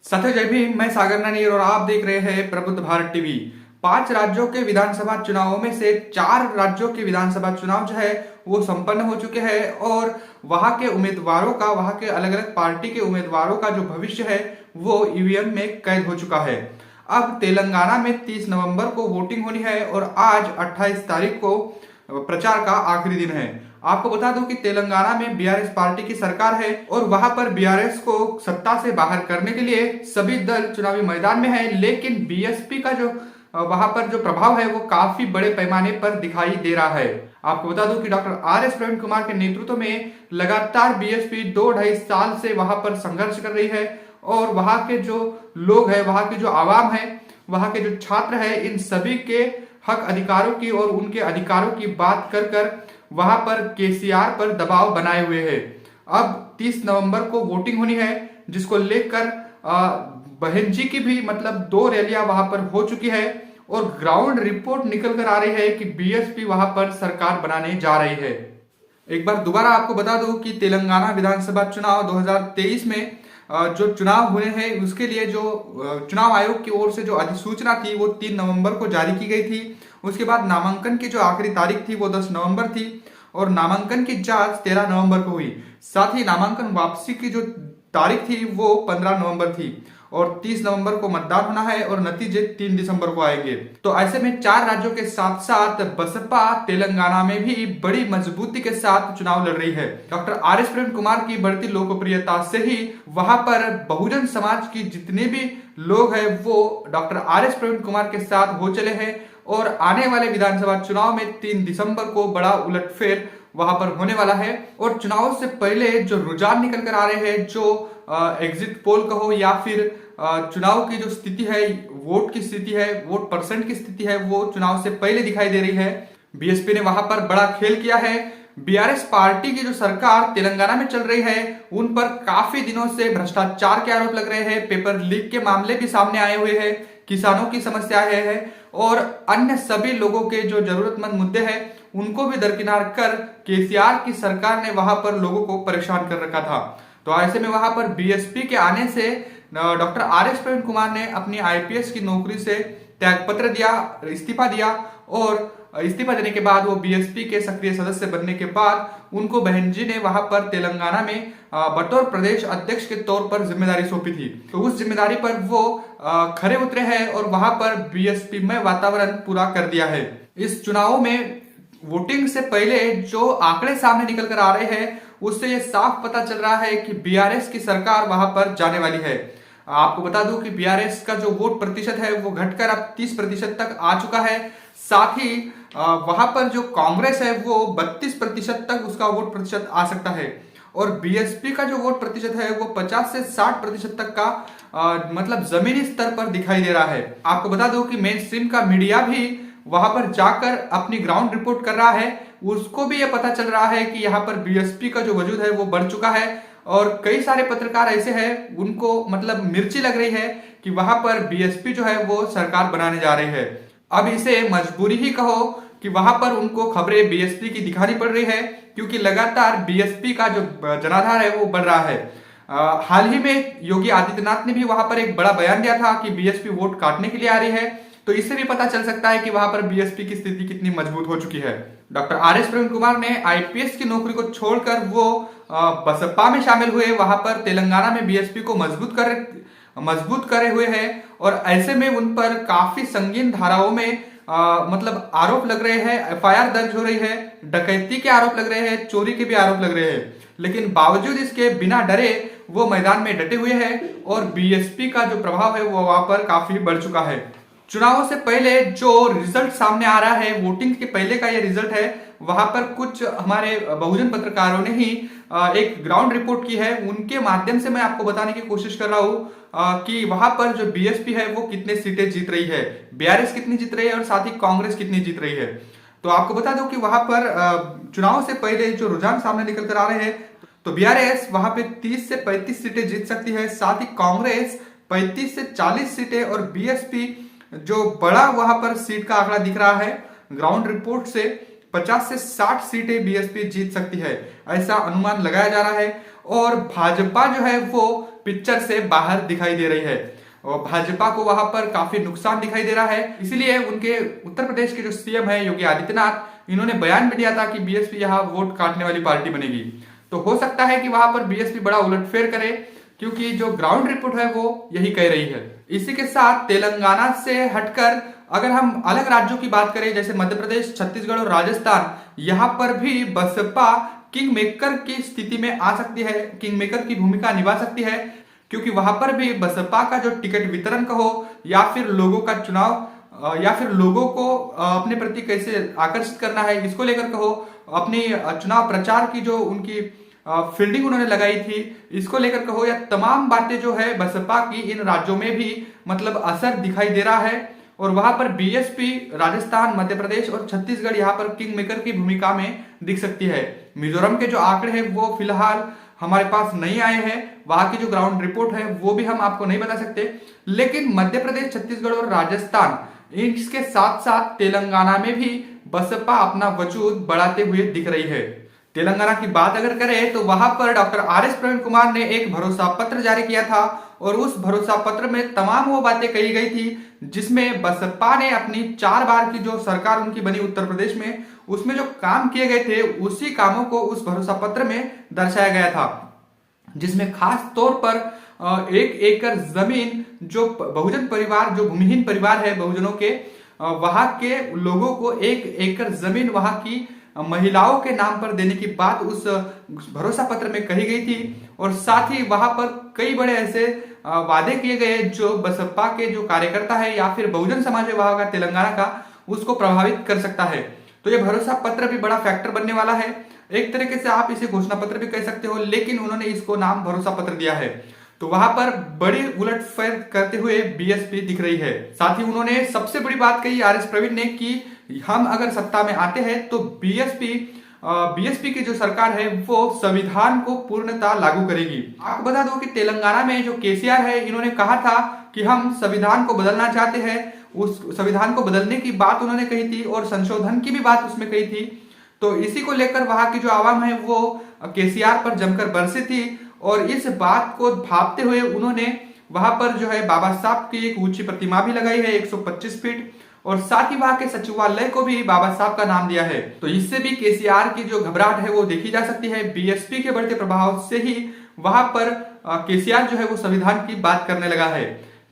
साथियों जय भीम। मैं सागर नानियर और आप देख रहे हैं प्रबुद्ध भारत टीवी। 5 राज्यों के विधानसभा चुनावों में से 4 राज्यों के विधानसभा चुनाव जो है वो संपन्न हो चुके हैं और वहां के उम्मीदवारों का, वहां के अलग अलग पार्टी के उम्मीदवारों का जो भविष्य है वो ईवीएम में कैद हो चुका है। अब तेलंगाना में 30 नवंबर को वोटिंग होनी है और आज 28 तारीख को प्रचार का आखिरी दिन है। आपको बता दूं कि तेलंगाना में बीआरएस पार्टी की सरकार है और वहां पर बीआरएस को सत्ता से बाहर करने के लिए सभी दल चुनावी मैदान में है, लेकिन बीएसपी का जो वहां पर जो प्रभाव है वो काफी बड़े पैमाने पर दिखाई दे रहा है। आपको बता दूं कि doctor R S Praveen Kumar के नेतृत्व में लगातार बीएसपी 2-2.5 साल से वहां पर संघर्ष कर रही है और वहां के जो लोग हैं, वहां की जो आवाम है, वहां के जो छात्र है, इन सभी के हक अधिकारों की और उनके अधिकारों की बात कर कर वहां पर केसीआर पर दबाव बनाए हुए है। अब 30 नवंबर को वोटिंग होनी है, जिसको लेकर बहन जी की भी मतलब 2 रैलियां वहां पर हो चुकी है और ग्राउंड रिपोर्ट निकल कर आ रही है कि बीएसपी वहां पर सरकार बनाने जा रही है। एक बार दोबारा आपको बता दूं कि तेलंगाना विधानसभा चुनाव 2023 में जो चुनाव हुए हैं उसके लिए जो चुनाव आयोग की ओर से जो अधिसूचना थी वो 3 नवंबर को जारी की गई थी। उसके बाद नामांकन की जो आखिरी तारीख थी वो 10 नवंबर थी और नामांकन की जांच 13 नवंबर को हुई। साथ ही नामांकन वापसी की जो तारीख थी वो 15 नवंबर थी और 30 नवंबर को मतदान होना है और नतीजे 3 दिसंबर को आएंगे। तो ऐसे में 4 राज्यों के साथ साथ बसपा तेलंगाना में भी बड़ी मजबूती के साथ चुनाव लड़ रही है। Doctor R S Praveen Kumar की बढ़ती लोकप्रियता से ही वहां पर बहुजन समाज की जितने भी लोग हैं वो doctor R S Praveen Kumar के साथ हो चले हैं और आने वाले विधानसभा चुनाव में 3 दिसंबर को बड़ा उलटफेर वहां पर होने वाला है। और चुनाव से पहले जो रुझान निकल कर आ रहे हैं, जो एग्जिट पोल कहो या फिर चुनाव की जो स्थिति है, वोट की स्थिति है, वोट परसेंट की स्थिति है, वो चुनाव से पहले दिखाई दे रही है। बीएसपी ने वहां पर बड़ा खेल किया है। बीआरएस पार्टी की जो सरकार तेलंगाना में चल रही है उन पर काफी दिनों से भ्रष्टाचार के आरोप लग रहे हैं, पेपर लीक के मामले भी सामने आए हुए हैं, किसानों की समस्याएं है और अन्य सभी लोगों के जो जरूरतमंद मुद्दे हैं उनको भी दरकिनार कर केसीआर की सरकार ने वहां पर लोगों को परेशान कर रखा था। तो ऐसे में वहां पर बीएसपी के आने से doctor R S Praveen Kumar ने अपनी आईपीएस की नौकरी से त्यागपत्र दिया, इस्तीफा दिया और इस्तीफा देने के बाद वो बीएसपी के सक्रिय सदस्य बनने के बाद उनको बहन जी ने वहां पर तेलंगाना में बतौर प्रदेश अध्यक्ष के तौर पर जिम्मेदारी सौंपी थी। तो उस जिम्मेदारी पर वो खरे उतरे हैं और वहां पर बीएसपी में वातावरण पूरा कर दिया है। इस चुनाव में वोटिंग से पहले जो आंकड़े सामने निकल कर आ रहे हैं उससे ये साफ पता चल रहा है कि बीआरएस की सरकार वहां पर जाने वाली है। आपको बता दूं कि बीआरएस का जो वोट प्रतिशत है वो घटकर अब 30% तक आ चुका है। साथ ही वहां पर जो कांग्रेस है वो 32% तक उसका वोट प्रतिशत आ सकता है और बीएसपी का जो वोट प्रतिशत है वो 50 से 60% तक का मतलब जमीनी स्तर पर दिखाई दे रहा है। आपको बता दो कि मेन स्ट्रीम का मीडिया भी वहां पर जाकर अपनी ग्राउंड रिपोर्ट कर रहा है, उसको भी यह पता चल रहा है कि यहाँ पर बीएसपी का जो वजूद है वो बढ़ चुका है और कई सारे पत्रकार ऐसे हैं उनको मतलब मिर्ची लग रही है कि वहां पर बीएसपी जो है वो सरकार बनाने जा रही है। अब इसे मजबूरी ही कहो कि वहां पर उनको खबरें बीएसपी की दिखानी पड़ रही है क्योंकि लगातार बीएसपी का जो जनाधार है वो बढ़ रहा है। हाल ही में योगी आदित्यनाथ ने भी वहां पर एक बड़ा बयान दिया था कि बीएसपी वोट काटने के लिए आ रही है, तो इससे भी पता चल सकता है कि वहां पर बीएसपी की स्थिति कितनी मजबूत हो चुकी है। Doctor R S Praveen Kumar ने आईपीएस की नौकरी को छोड़कर वो बसपा में शामिल हुए, वहां पर तेलंगाना में बीएसपी को मजबूत करे हुए हैं और ऐसे में उन पर काफी संगीन धाराओं में मतलब आरोप लग रहे हैं, एफआईआर दर्ज हो रही है, डकैती के आरोप लग रहे हैं, चोरी के भी आरोप लग रहे हैं, लेकिन बावजूद इसके बिना डरे वो मैदान में डटे हुए हैं और बीएसपी का जो प्रभाव है वो वहां पर काफी बढ़ चुका है। चुनावों से पहले जो रिजल्ट सामने आ रहा है, वोटिंग के पहले का ये रिजल्ट है, वहां पर कुछ हमारे बहुजन पत्रकारों ने ही एक ग्राउंड रिपोर्ट की है, उनके माध्यम से मैं आपको बताने की कोशिश कर रहा हूं कि वहां पर जो बीएसपी है वो कितने सीटें जीत रही है, बीआरएस कितनी जीत रही है और साथ ही कांग्रेस कितनी जीत रही है। तो आपको बता दो कि वहां पर चुनाव से पहले जो रुझान सामने निकल कर आ रहे हैं तो बीआरएस वहां पे 30 से 35 सीटें जीत सकती है, साथ ही कांग्रेस 35 से 40 सीटें और बीएसपी जो बड़ा वहां पर सीट का आंकड़ा दिख रहा है ग्राउंड रिपोर्ट से 50 से 60 सीटें बीएसपी जीत सकती है, ऐसा अनुमान लगाया जा रहा है। और भाजपा जो है वो पिक्चर से बाहर दिखाई दे रही है और भाजपा को वहां पर काफी नुकसान दिखाई दे रहा है। इसीलिए उनके उत्तर प्रदेश के जो सीएम है योगी आदित्यनाथ, इन्होंने बयान भी दिया था कि बीएसपी यहाँ वोट काटने वाली पार्टी बनेगी। तो हो सकता है कि वहां पर बीएसपी बड़ा उलटफेर करे, क्योंकि जो ग्राउंड रिपोर्ट है वो यही कह रही है। इसी के साथ तेलंगाना से हटकर अगर हम अलग राज्यों की बात करें, जैसे मध्य प्रदेश, छत्तीसगढ़ और राजस्थान, यहाँ पर भी बसपा किंग मेकर की स्थिति में आ सकती है, किंग मेकर की भूमिका निभा सकती है, क्योंकि वहां पर भी बसपा का जो टिकट वितरण कहो या फिर लोगों का चुनाव या फिर लोगों को अपने प्रति कैसे आकर्षित करना है, इसको लेकर कहो, अपनी चुनाव प्रचार की जो उनकी फील्डिंग उन्होंने लगाई थी, इसको लेकर कहो, या तमाम बातें जो है बसपा की इन राज्यों में भी मतलब असर दिखाई दे रहा है। और वहां पर बीएसपी राजस्थान, मध्य प्रदेश और छत्तीसगढ़ यहाँ पर किंग मेकर की भूमिका में दिख सकती है। मिजोरम के जो आंकड़े हैं वो फिलहाल हमारे पास नहीं आए हैं, वहां की जो ग्राउंड रिपोर्ट है वो भी हम आपको नहीं बता सकते, लेकिन मध्य प्रदेश, छत्तीसगढ़ और राजस्थान, इसके साथ साथ तेलंगाना में भी बसपा अपना वजूद बढ़ाते हुए दिख रही है। तेलंगाना की बात अगर करें तो वहां पर डॉक्टर आर.एस. प्रवीण कुमार ने एक भरोसा पत्र जारी किया था और उस भरोसा पत्र में तमाम वो बातें कही गई थी जिसमें बसपा ने अपनी 4 बार की जो सरकार उनकी बनी उत्तर प्रदेश में, उसमें जो काम किए गए थे उसी कामों को उस भरोसा पत्र में दर्शाया गया था, जिसमें खास तौर पर 1 एकड़ जमीन जो बहुजन परिवार, जो भूमिहीन परिवार है बहुजनों के, वहां के लोगों को 1 एकड़ जमीन वहां की महिलाओं के नाम पर देने की बात उस भरोसा पत्र में कही गई थी। और साथ ही वहां पर कई बड़े ऐसे वादे किए गए जो बसपा के जो कार्यकर्ता है या फिर बहुजन समाज है वहां का, तेलंगाना का, उसको प्रभावित कर सकता है। तो ये भरोसा पत्र भी बड़ा फैक्टर बनने वाला है। एक तरीके से आप इसे घोषणा पत्र भी कह सकते हो, लेकिन उन्होंने इसको नाम भरोसा पत्र दिया है। तो वहां पर बड़ी उलटफेर करते हुए बीएसपी दिख रही है। साथ ही उन्होंने सबसे बड़ी बात कही आर.एस. प्रवीण ने कि हम अगर सत्ता में आते हैं तो बीएसपी की जो सरकार है वो संविधान को पूर्णतः लागू करेगी। आपको बता दो कि तेलंगाना में जो केसीआर है, इन्होंने कहा था कि हम संविधान को बदलना चाहते हैं। उस संविधान को बदलने की बात उन्होंने कही थी और संशोधन की भी बात उसमें कही थी। तो इसी को लेकर वहां की जो आवाम है वो केसीआर पर जमकर बरसी थी और इस बात को भांपते हुए उन्होंने वहां पर जो है बाबा साहब की एक ऊंची प्रतिमा भी लगाई है 125 फीट, और साथ ही वहां के सचिवालय को भी बाबा साहब का नाम दिया है। तो इससे भी केसीआर की जो घबराहट है वो देखी जा सकती है। बीएसपी के बढ़ते प्रभाव से ही वहां पर केसीआर जो है वो संविधान की बात करने लगा है।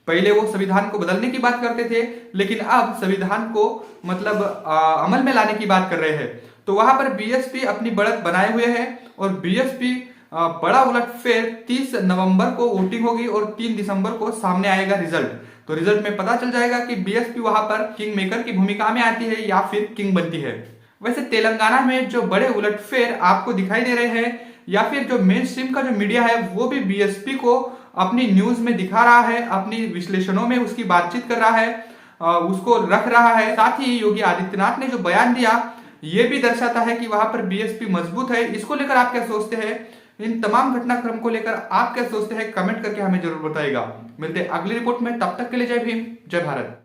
पहले वो संविधान को बदलने की बात करते थे, लेकिन अब संविधान को मतलब अमल में लाने की बात कर रहे हैं। तो वहां पर बीएसपी अपनी बढ़त बनाए हुए है और बीएसपी बड़ा उलटफेर 30 नवंबर को वोटिंग होगी और 3 दिसंबर को सामने आएगा रिजल्ट। तो रिजल्ट में पता चल जाएगा कि बीएसपी वहां पर किंग मेकर की भूमिका में आती है या फिर किंग बनती है। वैसे तेलंगाना में जो बड़े उलटफेर आपको दिखाई दे रहे हैं या फिर जो मेन स्ट्रीम का जो मीडिया है वो भी बीएसपी को अपनी न्यूज में दिखा रहा है, अपनी विश्लेषणों में उसकी बातचीत कर रहा है, उसको रख रहा है। साथ ही योगी आदित्यनाथ ने जो बयान दिया ये भी दर्शाता है कि वहां पर बीएसपी मजबूत है। इसको लेकर आप क्या सोचते हैं? इन तमाम घटनाक्रम को लेकर आप क्या सोचते हैं? कमेंट करके हमें जरूर बताइएगा। मिलते हैं अगली रिपोर्ट में, तब तक के लिए जय भीम, जय भारत।